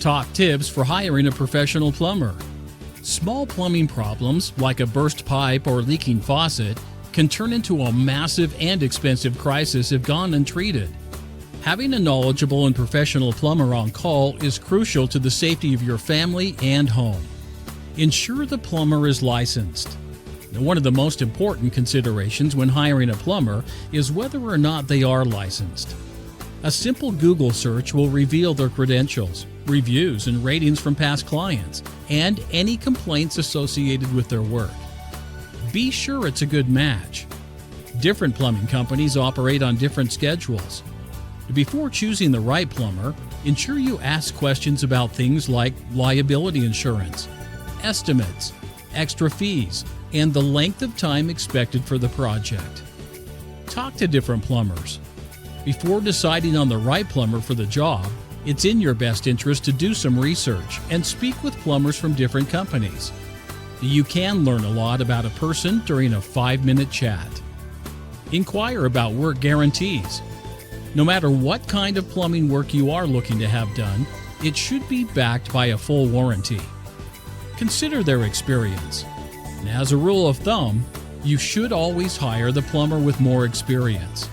Top tips for hiring a professional plumber. Small plumbing problems, like a burst pipe or leaking faucet, can turn into a massive and expensive crisis if gone untreated. Having a knowledgeable and professional plumber on call is crucial to the safety of your family and home. Ensure the plumber is licensed. Now, one of the most important considerations when hiring a plumber is whether or not they are licensed. A simple Google search will reveal their credentials, reviews, and ratings from past clients, and any complaints associated with their work. Be sure it's a good match. Different plumbing companies operate on different schedules. Before choosing the right plumber, ensure you ask questions about things like liability insurance, estimates, extra fees, and the length of time expected for the project. Talk to different plumbers. Before deciding on the right plumber for the job, it's in your best interest to do some research and speak with plumbers from different companies. You can learn a lot about a person during a 5-minute chat. Inquire about work guarantees. No matter what kind of plumbing work you are looking to have done, it should be backed by a full warranty. Consider their experience. And as a rule of thumb, you should always hire the plumber with more experience.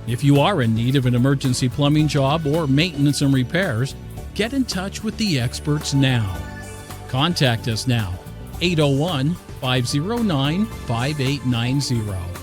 If you are in need of an emergency plumbing job or maintenance and repairs, get in touch with the experts now. Contact us now, 801-509-5890.